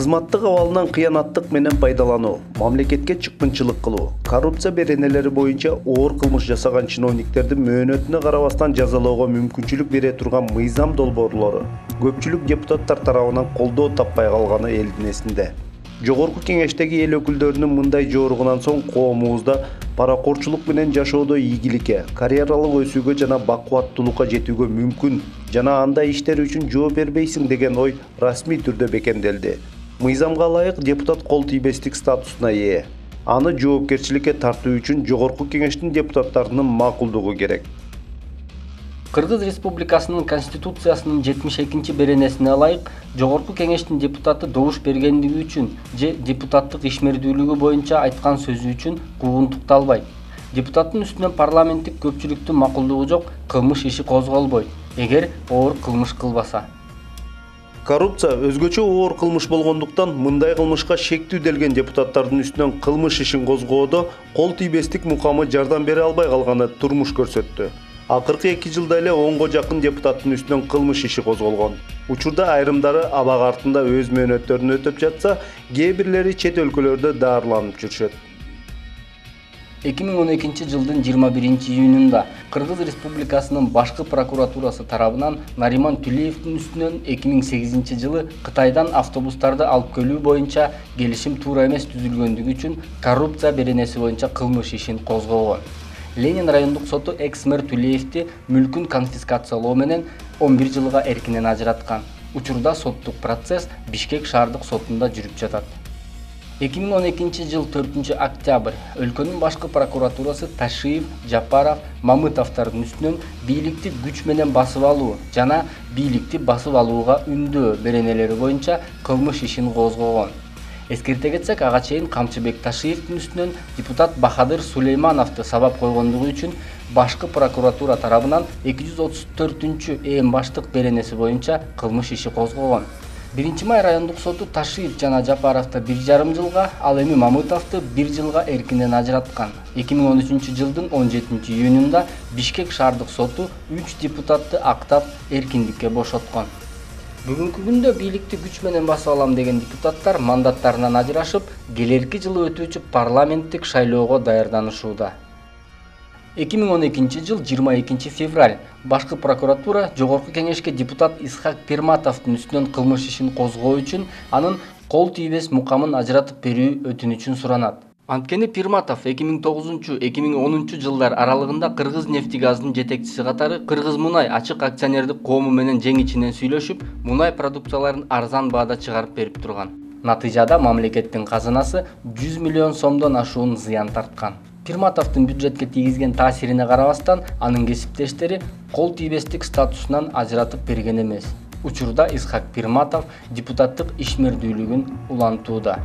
Кызматтык абалынан кыянаттык менен пайдалануу, мамлекетке чыккынчылык кылуу, коррупция беренелери боюнча оор кылмыш жасаган чиновниктерди мөөнөтүнө карабастан жазалоого мүмкүнчүлүк бере турган мыйзам долбоорлору көпчүлүк депутаттар тарабынан колдоо таппай калганы элдин эсинде. Жогорку кеңештеги эл өкүлдөрүнүн мындай жоругунан соң коомубузда паракорчулук менен жашоодо ийгиликке, карьералык өсүүгө жана бакубаттуулукка жетүүгө мүмкүн жана андай иштер үчүн жооп бербейсиң деген ой расмий түрдө бекемделди. Мыйзамга ылайык депутат кол тийбестик статусуна ээ. Аны жоопкерчиликке тартуу үчүн Жогорку кеңештин депутаттарынын макулдугу керек. Кыргыз Республикасынын Конституциясынын 72-чи беренесине ылайык, Жогорку кеңештин депутаты добуш бергендиги үчүн же депутаттык ишмердүүлүгү боюнча айткан сөзү үчүн куугунтукталбайт. Депутаттын үстүнөн парламенттик көпчүлүктүн макулдугу жок кылмыш иши козголбойт, эгер оор кылмыш кылбаса. Коррупция өзгөчө оор кылмыш болгондуктан мындай кылмышка шектүүделген депутаттардын үстүнөн кылмыш ишин козгоодо кол тийбестик мукамы жардам бере албай калганы турмуш көрсөттү. Акыркы 2 жылда эле 10го жакын депутаттын үстүнөн кылмыш иши козголгон. Учурда айрымдары абак артында өз мөөнөттөрүн өтөп жатса, кээ бирлери чет өлкөлөрдө даарыланып жүрүшөт. 2012 жылдын 21-июнунда Кыргыз Республикасынын башкы прокуратурасы тарабынан Нариман Тулеевдин үстүнөн 2008 жылы Кытайдан автобустарды алып келүү боюнча келишим туура эмес түзүлгөндүгү үчүн коррупция беренеси боюнча кылмыш ишин козгогон. Ленин райондук соту экс-мэр Тулеевди мүлкүн конфискациялоо менен 11 жылга эркинен ажыраткан. Учурда соттук процесс Бишкек шаардык сотунда жүрүп жатат. 2012 жыл 4 октябрь өлкөнүн башкы прокуратурасы Ташиев, Жапаров, Мамытовдордун үстүнөн бийликти күч менен басып алуу жана бийликти басып алууга үндөө беренелери боюнча кылмыш ишин козгогон. Эскерте кетсек, ага чейин Камчыбек Ташиевдин үстүнөн депутат Бахадыр Сулеймановду сабап койгондугу үчүн башкы прокуратура тарабынан 234-эм баштык беренеси боюнча кылмыш иши козгогон. 1 май райондук соту Ташиев жана Жапаровду 1,5 жылга, ал эми Мамытовду 1 жылга эркинен ажыраткан. 2013 жылдын 17-июнунда Бишкек шаардык соту 3 депутатты актап эркиндикке бошоткон. Бүгүнкү күндө бийликти күч менен басып алам деген депутаттар мандаттарынан ажырашып, келерки жылы өтүүчү парламенттик шайлоого даярданышууда. 2012 жыл 22 февраль башкы прокуратура Жогорку кеңешке депутат Исхак Пирматовдун үстүнөн кылмыш ишин козгоо үчүн анын кол тийбес мукамын ажыратып берүү өтүнүчүн суранат. Анткени Пирматов 2009-2010 жылдар аралыгында Кыргыз нефтегазынын жетекчиси катары Кыргыз Мунай ачык акционердик коому менен жең ичинен сүйлөшүп, мунай продукцияларын арзан баада чыгарып берип турган. Натыйжада мамлекеттин казынасы 100 миллион сомдон ашуун зыян тарткан. Пирматовдун бюджетке тийгизген таасирине карабастан, анын кесиптештери кол тийбестик статусунан ажыратып берген эмес. Учурда Исхак Пирматов депутаттык ишмердүүлүгүн улантууда.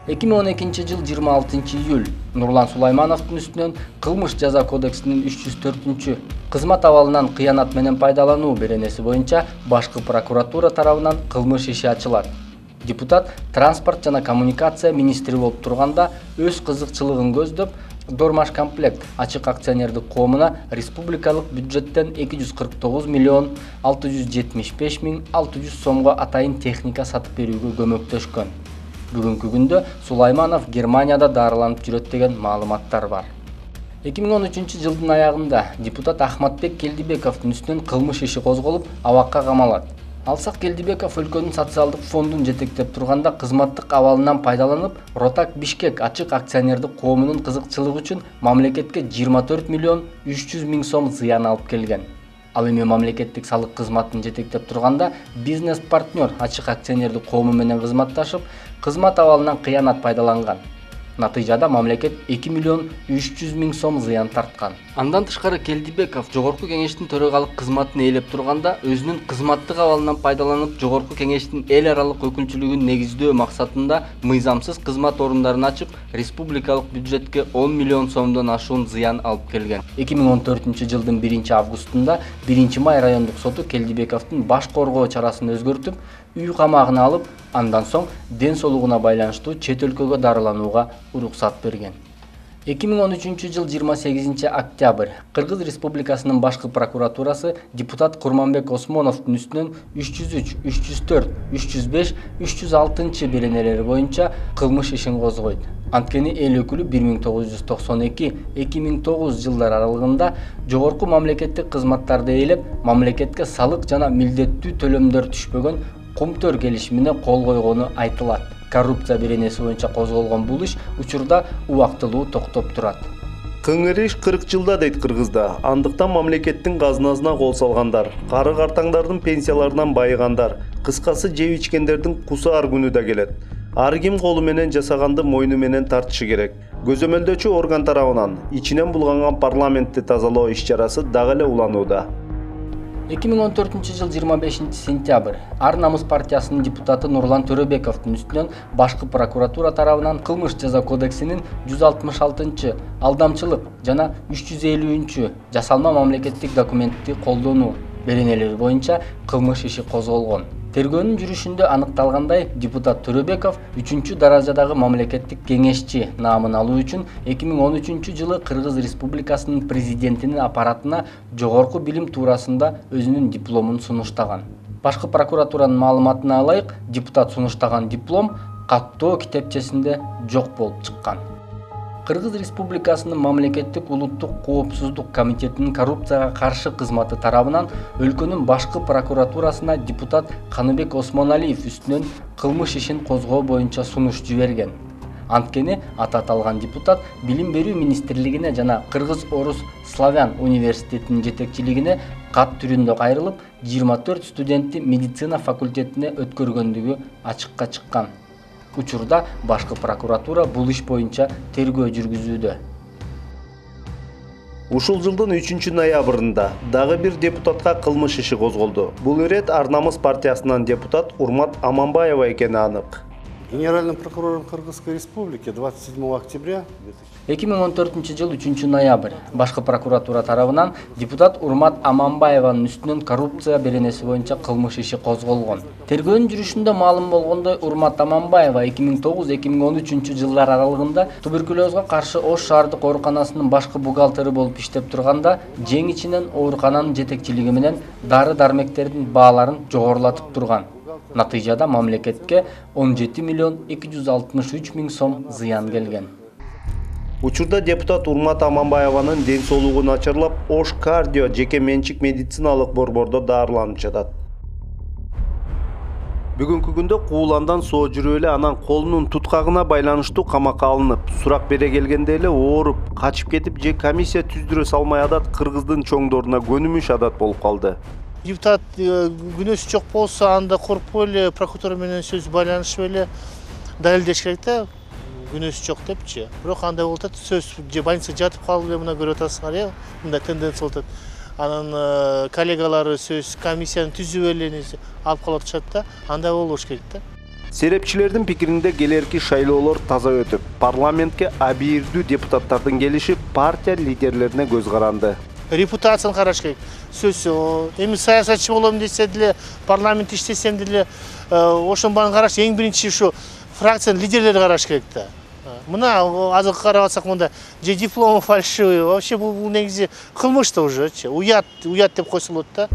2012 жыл 26 июль Нурлан Сулаймановдун үстүнөн кылмыш жаза кодексинин 304 кызмат абалынан кыянат менен пайдалануу беренеси боюнча башкы прокуратура тарабынан кылмыш иши ачылат. Депутат транспорт жана коммуникация министри болуп турганда өз кызыкчылыгын көздөп Дормаш комплект ачык акционердик коомуна республикалык бюджеттен 249 миллион 675 миң 600 сомго атайын техника сатып берүүгө көмөктөшкөн. Бүгүнкү күндө Сулайманов Германияда даарыланып жүрөт деген маалыматтар бар. 2013 жылдын аягында депутат Ахматбек Келдибековдун үстүнөн кылмыш иши козголуп, абакка камалат. Алсак Келдибеков өлкөнүн социалдык фондун жетектеп турганда кызматтык абалынан пайдаланып, Ротак Бишкек ачык акционердик коомунун кызыкчылыгы үчүн мамлекетке 24 миллион 300 миң сом зыян алып келген. Ал эми мамлекеттик салык кызматын жетектеп турганда бизнес-партнер ачык акционердик коому менен кызматташып, кызмат абалынан кыянат пайдаланган. Натыйжада мамлекет 2 миллион 300 миң сом зыян тарткан. Андан тышкары Келдибеков Жогорку кеңештин төрагалык кызматын ээлеп турганда өзүнүн кызматтык абалынан пайдаланып Жогорку кеңештин эл аралык өкүлчүлүгүн негиздөө максатында мыйзамсыз кызмат орундарын ачып, республикалык бюджетке 10 миллион сомдон ашуун зыян алып келген. 2014 жылдын 1 августунда 1 май райондук соту Келдибековдун баш коргоо чарасын өзгөртүп, үй камагына алып, андан соң ден соолугуна байланыштуу чет өлкөгө дарыланууга уруксат берген. 2013 жыл 28 октябрь Кыргыз Республикасынын башкы прокуратурасы депутат Курманбек Осмоновдун үстүнөн 303, 304, 305, 306 беренелери боюнча кылмыш ишин козгойт. Анткени эл өкүлү 1992-2009 жылдар аралыгында жогорку мамлекеттик кызматтарды ээлеп, мамлекетке салык жана милдеттүү төлөмдөр түшпөгөн Кумтөр келишимине кол койгону айтылат. Коррупция беренеси боюнча козголгон бул иш учурда убактылуу токтоп турат. Кыңыр иш 40 жылда дейт кыргызда. Андыктан мамлекеттин казынасына кол салгандар, кары картаңдардын пенсияларынан байыгандар, кыскасы жеп ичкендердин кусы ар күнү да келет. Ар ким колу менен жасаганды мойну менен тартышы керек. Көзөмөлдөөчү орган тарабынан ичинен булганган парламентти тазалоо иш-чарасы дагы эле уланууда. 2014 жыл 25 сентябрь Ар намыс партиясынын депутаты Нурлан Төрөбековдун үстүнөн башкы прокуратура тарабынан кылмыш жаза кодексинин 166 алдамчылык жана 350 жасалма мамлекеттик документти колдонуу беренелери боюнча кылмыш иши козголгон. Тергөөнүн жүрүшүндө аныкталгандай, депутат Төрөбеков 3 даражадагы мамлекеттик кеңешчи наамын алуу үчүн 2013 жылы Кыргыз Республикасынын президентинин аппаратына жогорку билим туурасында өзүнүн дипломун сунуштаган. Башкы прокуратуранын маалыматына ылайык, депутат сунуштаган диплом каттоо китепчесинде жок болуп чыккан. Кыргыз Республикасынын мамлекеттик улуттук коопсуздук комитетинин коррупцияга каршы кызматы тарабынан өлкөнүн башкы прокуратурасына депутат Каныбек Осмоналиев үстүнөн кылмыш ишин козгоо боюнча сунуш жиберген. Анткени аты аталган депутат Билим берүү министрлигине жана Кыргыз-Орус Славян университетинин жетекчилигине кат түрүндө кайрылып, 24 студентти медицина факультетине өткөргөндүгү ачыкка чыккан. Учурда башкы прокуратура бул иш боюнча тергөө жүргүзүүдө. Ушул жылдын 3 ноябрында дагы бир депутатка кылмыш иши козголду. Бул ирет Ар намыс партиясынан депутат Урмат Аманбаева экени анык. Генеральным прокурором Кыргызской Республики 27 октября 2014 жыл 3 ноябрь башкы прокуратура тарабынан депутат Урмат Аманбаеванын үстүнөн коррупция беренеси боюнча кылмыш иши козголгон. Тергөөнүн жүрүшүндө маалым болгондой, Урмат Аманбаева 2009-2013 жылдар аралыгында туберкулезга каршы Ош шаардык ооруканасынын башкы бухгалтери болуп иштеп турганда, жең ичинен оорукананын жетекчилиги менен дары-дармектердин бааларын жогорулатып турган. Натыйжада мамлекетке 17 миллион 263 миң сом зыян келген. Учурда депутат Урмат Аманбаеванын ден соолугу начарлап, Ош кардио жеке менчик медициналык борбордо даарыланып жатат. Бүгүнкү күндө кууландан соо жүрүп эле анан колунун туткагына байланыштуу камакка алынып, сурак бере келгенде эле ооруп, качып кетип же комиссия түздүрө салмай адат кыргыздын чоңдоруна көнүмүш адат болуп калды. Депутат күнөөсү жок болсо, анда коркпой эле прокуратура менен сөз байланышып эле далилдеш керек да, күнөөсү жок депчи. Бирок андай болуп атат, сөз же больницада жатып калды эле, мына көрүп атасыңар, мындай тенденция болуп атат. Анан коллегалары сөз комиссияны түзүп эле алып калып атышат да, андай болбош керек да. Серепчилердин пикиринде келерки шайлоолор таза өтүп, парламентке абийирдүү депутаттардын келиши партия лидерлерине көз каранды. Репутацияны караш керек. Сөз эми саясатчы болом десе деле, парламент иштесем деле, ошонун баарын караш, эң биринчи ушу фракциянын лидерлери караш керек да. Мына азыр карап атсак, мында же дипломы фальшивый, вообще бул негизи кылмыш да уже, уят деп койсо болот да.